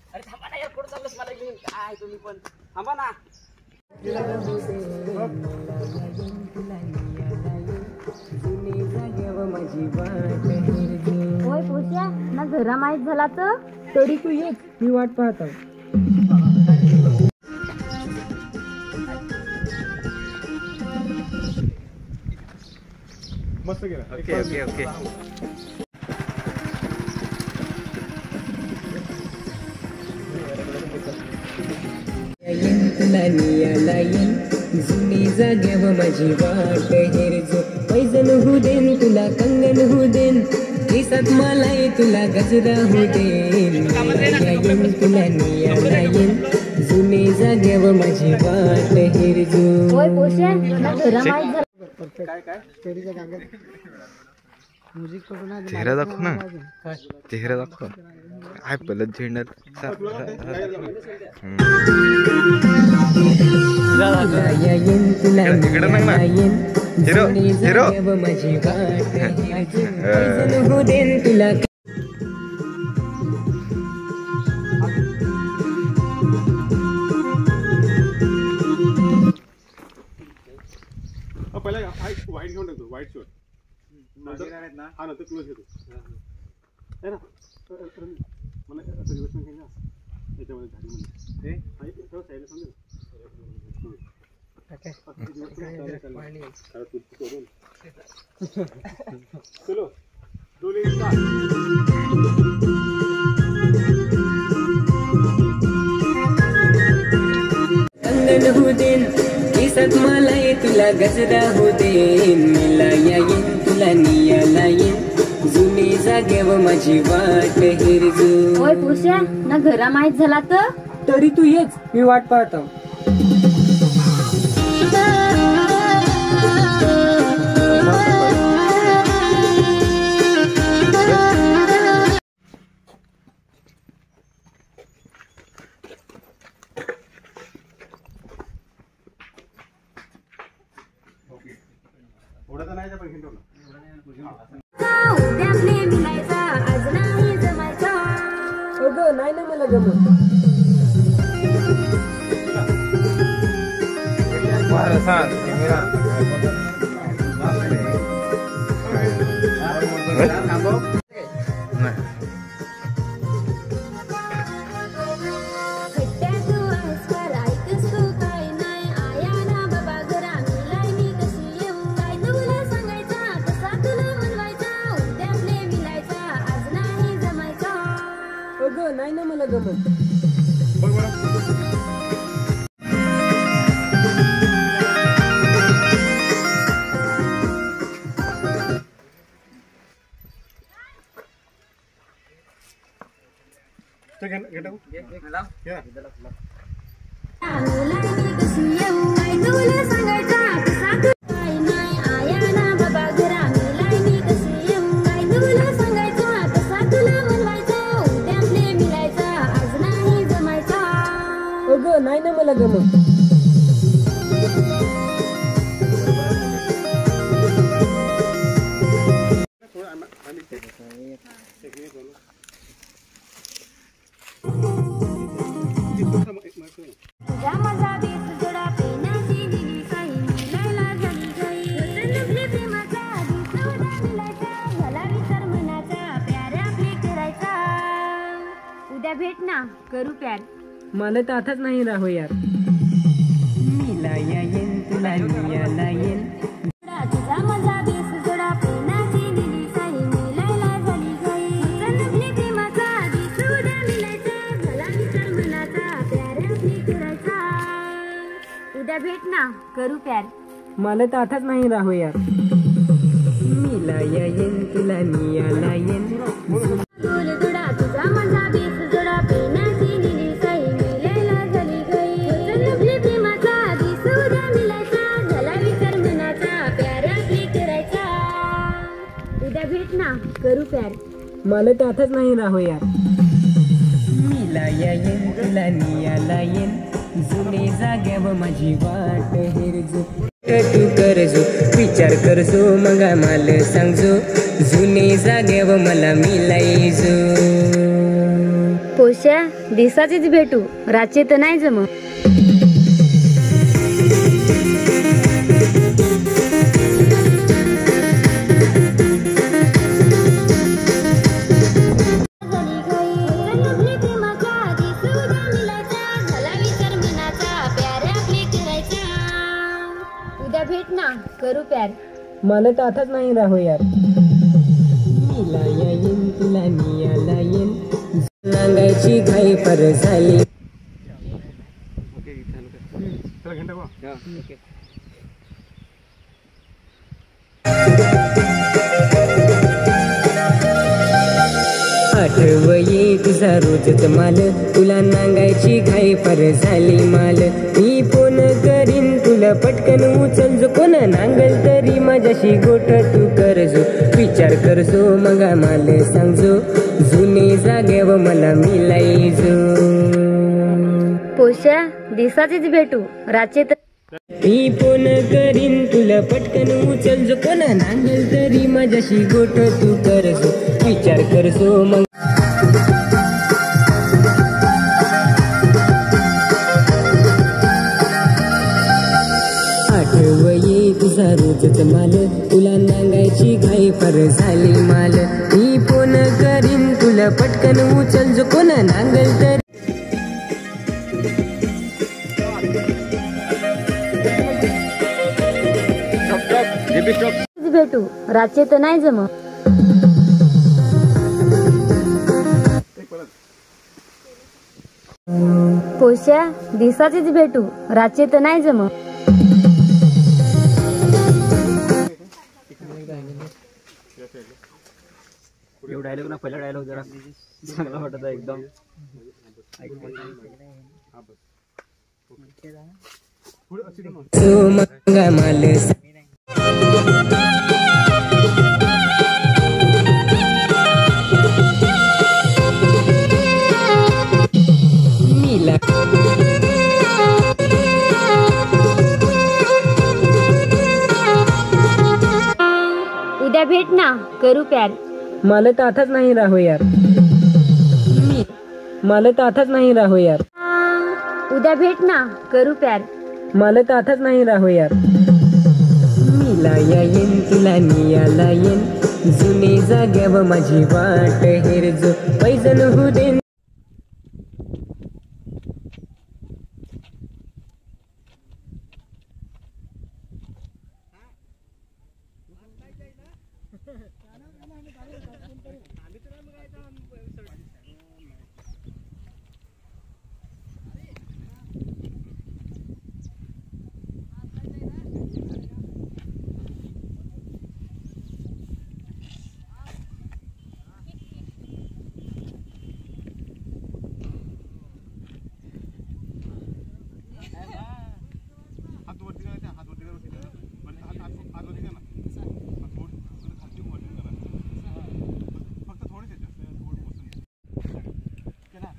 अरे थांबा ना यार, कुठं चाललंस मला घेऊन? काय तुम्ही पण थांबा ना. होय पोस्या ना घरा माहीत झाला तर तरी तू येच, मी वाट पाहतो. मस्त गेला. Okay okay okay. जुनी जाग्यावर माझी वाट हिरजो, पैजण होऊ देन तुला, कंगन होऊ देन, केसात मलाई तुला गजरा होऊ देन. तुला नियाला येईन, जुनी जाग्यावर माझी वाट हिरजो. होय पोस्या ना घरा माहीत झाला. चेहरा दाखव ना, चेहरा दाखव. काय पलत झेंडर इकडे ना हिरो हिरो माझी वाट होऊ देन तुला. पहिला व्हाईट घेऊन टाकतो, व्हाईट शर्ट हा नंतर क्लोज घेतो आहे ना. मला रिव्हर्समेंट घ्यायला याच्यामध्ये झाडीमध्ये साईडला समजेल. चलो दोन्ही कंगन होऊ देन, केसात मलाई तुला गजरा होऊ देन. मला येईन तुला नियाला येईन, जुनी जाग्यावर माझी वाट हिरजो. होय पोस्या ना घरा माहीत झाला तर तरी तू येच, मी वाट पाहतो. थोडा नाही पण हिंडवलं. नाही ना मला जमत. नाही ना मला जमत. बघ बरं नाही ना मला जमत. उद्या भेट ना, करू प्यार. मला तर आताच नाही राहू यार. मीला येईन तुला नियाला येईन. उद्या भेट ना, करू प्यार. मला तर आताच नाही राहू यार. मीला येईन तुला नियाला येईन. प्रेमाचा दिसू द्या भेट ना करू प्यार. मला तर आताच नाही राहो यार. मीला येईन तुला नियाला येईन जुने जाग्यावर माझी वाट हिरजो तू करजो विचार करजो मग मला सांगजो जुने जाग्यावर मला मिला येजो. पोश्या दिसाचीच भेटू राचे तर नाही जम. उद्या भेट ना करू प्यार. मला तर आताच नाही राहो यार. मीला येईन तुला नियाला येईन नांगायची घाई पर झाली. चला घंटा बा. आठव ये तुझा रोजच माल तुला नांगायची घाई पर झाली माल. मी फोन करीन तुला पटकन उचलजो कोण नांगल तरी माझ्याशी गोट तू करजो विचार करजो मग मला सांगजो जुने जाग्यावर मला मिलायजो. पोश्या दिसाचीच भेटू राचे तर. मी फोन करीन तुला पटकन उचलजो कोण नांगल तरी माझ्याशी गोट तू करजो विचार करजो मग. आठव ये तुझा रोजच माल तुला नांगायची घाई पर झाली माल. मी फोन करीन तुला पटकन उचलजो कोण नांगल तरी. भेटू राचे तर नाही जम. पोश्या दिसाचीच भेटू राचे तर नाही जम. डायलॉग ना पहिला डायलॉग जरा चांगला वाटत आहे एकदम. सो मंगा माल उद्या भेट ना करू प्यार. मला तर आताच नाही राहो यार. मला तर आताच नाही राहो यार. उद्या भेट ना करू प्यार. मला तर आताच नाही राहो यार. मीला येईन तुला नियाला येईन जुने जाग्यावर माझी वाट हिरजो पैजन होऊ देन. हात वरती करायचा हात वरती करायचा हात वरती करा थोडं खालची वरती करा फक्त थोडीच आहे जास्त थोडं मोठं केला.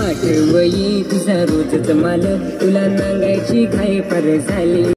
आठवई तुझा रोजच माल तुला नांगायची घाई फार झाली.